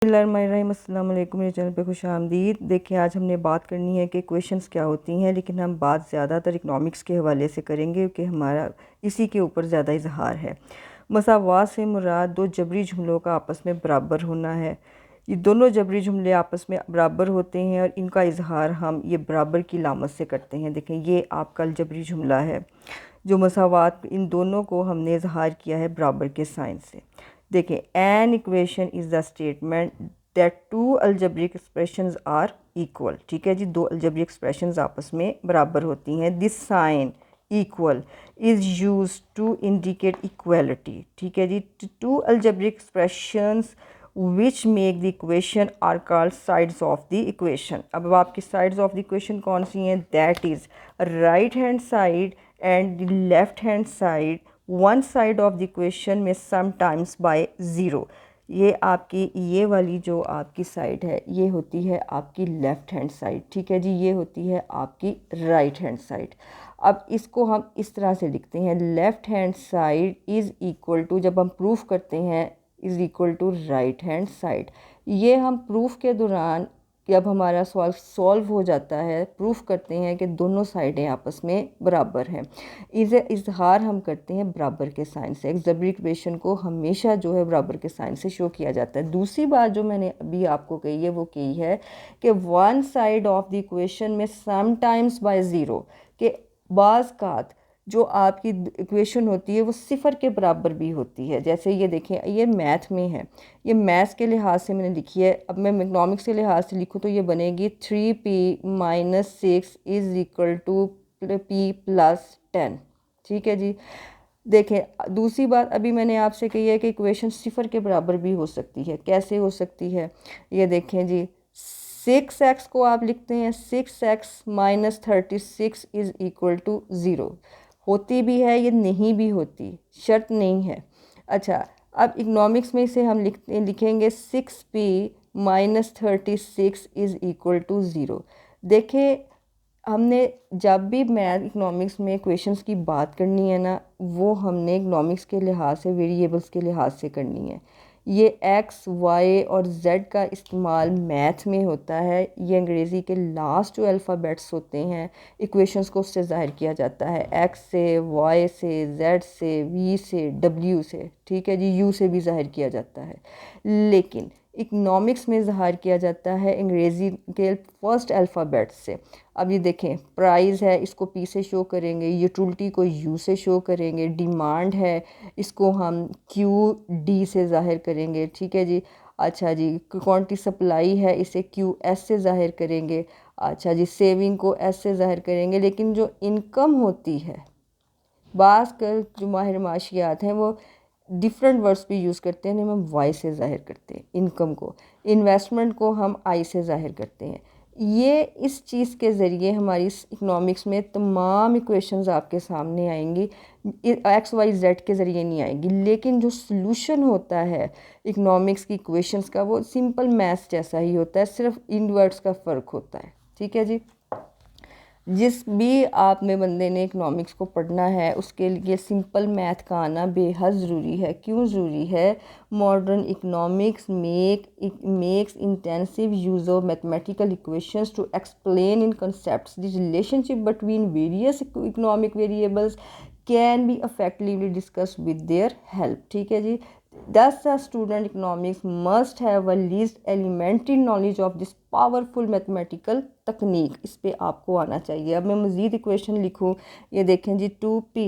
बिस्मिल्लाहिर्रहमानिर्रहीम। अस्सलाम वालेकुम। मेरे चैनल पे खुश आमदीद। देखिए, आज हमने बात करनी है कि क्वेश्चंस क्या होती हैं, लेकिन हम बात ज़्यादातर इकनॉमिक्स के हवाले से करेंगे क्योंकि हमारा इसी के ऊपर ज़्यादा इजहार है। मसावात से मुराद दो जबरी जुमलों का आपस में बराबर होना है। ये दोनों जबरी जुमले आपस में बराबर होते हैं और इनका इजहार हम ये बराबर की लामत से करते हैं। देखें, ये आपका जबरी जुमला है जो मसावात, इन दोनों को हमने इजहार किया है बराबर के साइन से। देखें, an equation is the statement that two algebraic expressions are equal. ठीक है जी, दो अलजेब्रिक एक्सप्रेशंस आपस में बराबर होती हैं। This sign equal is use to indicate equality. ठीक है जी, two algebraic expressions which make the equation are called sides of the equation. अब आपकी साइड्स ऑफ द इक्वेशन कौन सी हैं? That is right hand side and the left hand side. One side of the equation में sometimes by zero. ये आपकी ये वाली जो आपकी साइड है ये होती है आपकी लेफ़्ट हैंड साइड। ठीक है जी, ये होती है आपकी राइट हैंड साइड। अब इसको हम इस तरह से लिखते हैं, left hand side is equal to, जब हम प्रूफ करते हैं, is equal to right hand side. ये हम प्रूफ के दौरान जब हमारा सवाल सॉल्व हो जाता है, प्रूफ करते हैं कि दोनों साइडें आपस में बराबर हैं। इसे इजहार हम करते हैं बराबर के साइन से। जबरी इक्वेशन को हमेशा जो है बराबर के साइन से शो किया जाता है। दूसरी बात जो मैंने अभी आपको कही है वो कही है कि one side of the equation में समटाइम्स बाय ज़ीरो, कि बाज़ कात जो आपकी इक्वेशन होती है वो सिफ़र के बराबर भी होती है। जैसे ये देखें, ये मैथ में है, ये मैथ्स के लिहाज से मैंने लिखी है। अब मैं इकनॉमिक्स के लिहाज से लिखूँ तो ये बनेगी 3p - 6 is equal to p + 10। ठीक है जी। देखें, दूसरी बात अभी मैंने आपसे कही है कि इक्वेशन सिफ़र के बराबर भी हो सकती है। कैसे हो सकती है? ये देखें जी, 6x को आप लिखते हैं 6x - 36 इज़ इक्वल टू 0। होती भी है, ये नहीं भी होती, शर्त नहीं है। अच्छा, अब इकनॉमिक्स में इसे हम लिखेंगे 6p - 36 इज़ इक्वल टू 0। देखें, हमने जब भी मैथ इकनॉमिक्स में क्वेश्चंस की बात करनी है ना, वो हमने इकनॉमिक्स के लिहाज से, वेरिएबल्स के लिहाज से करनी है। ये एक्स, वाई और जेड का इस्तेमाल मैथ में होता है। ये अंग्रेज़ी के लास्ट जो अल्फ़ाबेट्स होते हैं, इक्वेशंस को उससे ज़ाहिर किया जाता है, एक्स से, वाई से, जेड से, वी से, डब्ल्यू से। ठीक है जी, यू से भी ज़ाहिर किया जाता है। लेकिन इकनॉमिक्स में ज़ाहिर किया जाता है अंग्रेज़ी के फर्स्ट अल्फ़ाबेट से। अब ये देखें, प्राइस है, इसको पी से शो करेंगे, यूटिलिटी को यू से शो करेंगे, डिमांड है, इसको हम क्यू डी से ज़ाहिर करेंगे। ठीक है जी। अच्छा जी, क्वांटिटी सप्लाई है, इसे क्यू एस से ज़ाहिर करेंगे। अच्छा जी, सेविंग को एस से ज़ाहिर करेंगे। लेकिन जो इनकम होती है, बास कर जो माहिर माशियात हैं वो डिफरेंट वर्ड्स भी यूज़ करते हैं। हम वाई से ज़ाहिर करते हैं इनकम को, इन्वेस्टमेंट को हम आई से ज़ाहिर करते हैं। ये इस चीज़ के ज़रिए हमारी इकनॉमिक्स में तमाम इक्वेशंस आपके सामने आएंगी, एक्स वाई जेड के ज़रिए नहीं आएंगी। लेकिन जो सलूशन होता है इकनॉमिक्स की इक्वेशंस का, वो सिंपल मैथ्स जैसा ही होता है, सिर्फ इन वर्ड्स का फ़र्क होता है। ठीक है जी। जिस भी आप में बंदे ने इकनॉमिक्स को पढ़ना है, उसके लिए सिंपल मैथ का आना बेहद ज़रूरी है। क्यों ज़रूरी है? Modern economics makes intensive use of mathematical equations to explain in concepts the relationship between various economic variables can be effectively discussed with their help। ठीक है जी। Thus, a student economics must have at least elementary knowledge of this powerful mathematical technique। इस पे आपको आना चाहिए। अब मैं मज़ीद इक्वेशन लिखूँ, ये देखें जी, 2p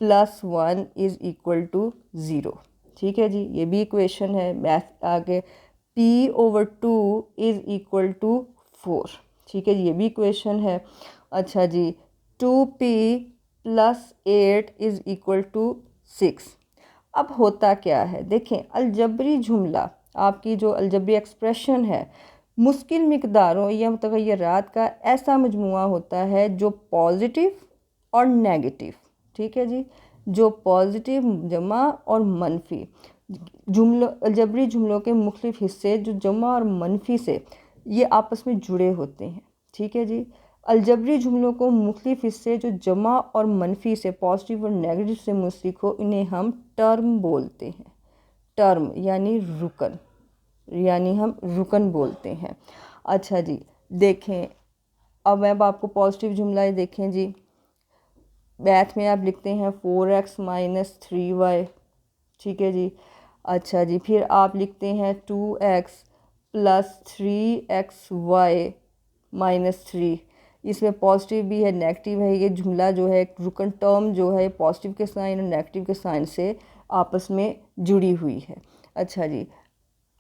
+ 1 इज़ इक्वल टू 0। ठीक है जी, ये भी इक्वेशन है। मैथ आगे p/2 इज़ इक्वल टू 4। ठीक है जी, ये भी इक्वेशन है। अच्छा जी, 2p + 8 इज़ इक्वल टू 6। अब होता क्या है? देखें, अलजबरी जुमला, आपकी जो अलजबरी एक्सप्रेशन है, मुश्किल मिकदारों या मुतग़य्यरात का ऐसा मजमुआ होता है जो पॉजिटिव और नेगेटिव, ठीक है जी, जो पॉजिटिव जमा और मनफी जुमलों, अलजबरी जुमलों के मुख्तलिफ हिस्से जो जमा और मनफी से ये आपस में जुड़े होते हैं। ठीक है जी। अलजबरी जुमलों को मुख्तलिफ हिस्से जो जमा और मनफी से, पॉजिटिव और नेगेटिव से मुंसलिक हो, इन्हें हम टर्म बोलते हैं। टर्म यानी रुकन। यानी हम रुकन बोलते हैं। अच्छा जी, देखें अब आपको पॉजिटिव जुमला देखें जी, मैथ में आप लिखते हैं 4x माइनस 3y, ठीक है जी। अच्छा जी, फिर आप लिखते हैं 2x प्लस 3xy माइनस 3। इसमें पॉजिटिव भी है नेगेटिव है, ये जुमला जो है रुकन टर्म जो है पॉजिटिव के साइन और नेगेटिव के साइन से आपस में जुड़ी हुई है। अच्छा जी,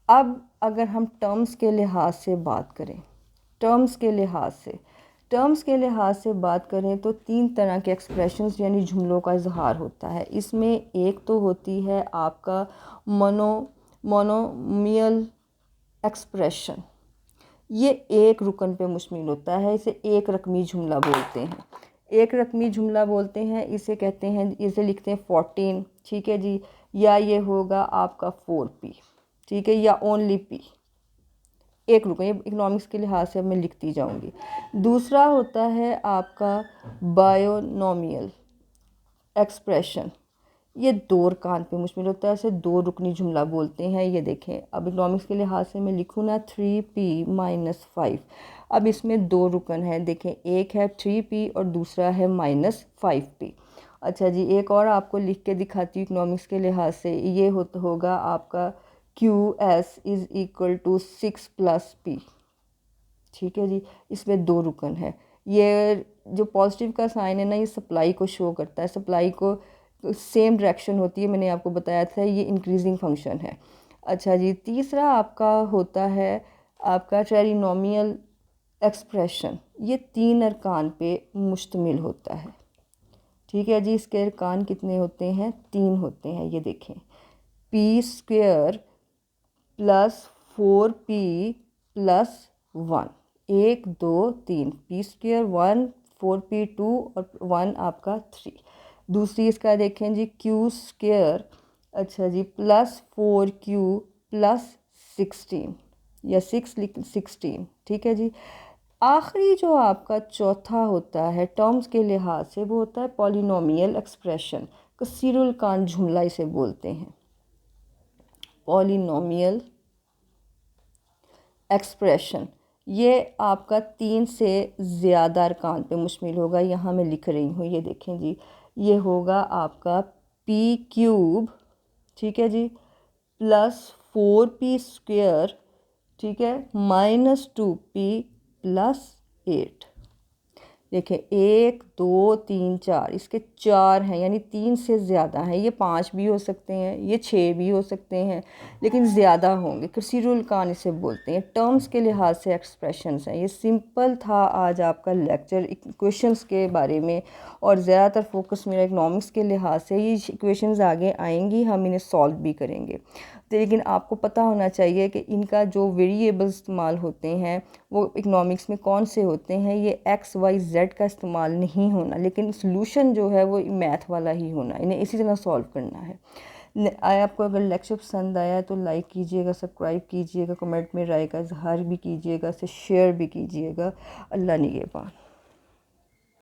अब अगर हम टर्म्स के लिहाज से बात करें, टर्म्स के लिहाज से बात करें तो 3 तरह के एक्सप्रेशंस यानी जुमलों का इजहार होता है। इसमें एक तो होती है आपका मोनोमियल एक्सप्रेशन, ये एक रुकन पे मुश्तमिल होता है, इसे एक रकमी जुमला बोलते हैं। एक रकमी जुमला बोलते हैं इसे कहते हैं, इसे लिखते हैं 14, ठीक है जी, या ये होगा आपका 4p, ठीक है, या ओनली p, एक रुकन, ये इकोनॉमिक्स के लिहाज से मैं लिखती जाऊंगी। दूसरा होता है आपका बायोनोमियल एक्सप्रेशन, ये 2 अरकान पे मुश्तमिल होता है, इसे 2 रुकनी जुमला बोलते हैं। ये देखें अब इकोनॉमिक्स के लिहाज से मैं लिखूँ ना 3p माइनस 5, अब इसमें 2 रुकन हैं, देखें एक है 3p और दूसरा है माइनस 5p। अच्छा जी, एक और आपको लिख के दिखाती हूँ इकोनॉमिक्स के लिहाज से, ये होगा आपका QS is equal to 6 plus p, ठीक है जी। इसमें 2 रुकन है, ये जो पॉजिटिव का साइन है ना ये सप्लाई को शो करता है, सप्लाई को सेम डायरेक्शन होती है, मैंने आपको बताया था ये इंक्रीजिंग फंक्शन है। अच्छा जी, तीसरा आपका होता है आपका ट्राइनोमियल एक्सप्रेशन, ये 3 अरकान पे मुश्तमिल होता है, ठीक है जी। इसके अरकान कितने होते हैं? 3 होते हैं, ये देखें p square plus 4p plus 1, 1 2 3, p square 1, 4p 2 और 1 आपका 3। दूसरी इसका देखें जी q स्क्वायर, अच्छा जी, प्लस 4q प्लस 16 या 16, ठीक है जी। आखिरी जो आपका चौथा होता है टर्म्स के लिहाज से वो होता है पॉलिनोमियल एक्सप्रेशन, कसीरुल कान जुमला इसे बोलते हैं, पॉलिनोमियल एक्सप्रेशन। ये आपका 3 से ज़्यादा अरकान पे मुश्तमिल होगा, यहाँ मैं लिख रही हूँ, ये देखें जी, ये होगा आपका p क्यूब, ठीक है जी, प्लस 4p स्क्वायर, ठीक है, माइनस 2p प्लस 8। देखें 1 2 3 4, इसके 4 हैं यानी 3 से ज़्यादा हैं, ये 5 भी हो सकते हैं, ये 6 भी हो सकते हैं, लेकिन ज़्यादा होंगे, कसीरुल कान इसे बोलते हैं। टर्म्स के लिहाज से एक्सप्रेशंस हैं। ये सिंपल था आज आपका लेक्चर इक्वेशंस के बारे में, और ज़्यादातर फोकस मेरा इकोनॉमिक्स के लिहाज से, ये इक्वेशंस आगे आएंगी, हम इन्हें सॉल्व भी करेंगे। तो लेकिन आपको पता होना चाहिए कि इनका जो वेरिएबल्स इस्तेमाल होते हैं वो इकोनॉमिक्स में कौन से होते हैं, ये XYZ का इस्तेमाल नहीं होना, लेकिन सॉल्यूशन जो है वो मैथ वाला ही होना, इन्हें इसी तरह सॉल्व करना है। आपको अगर लेक्चर पसंद आया तो लाइक कीजिएगा, सब्सक्राइब कीजिएगा, कमेंट में राय का इजहार भी कीजिएगा, इसे शेयर भी कीजिएगा। अल्लाह निगहबान।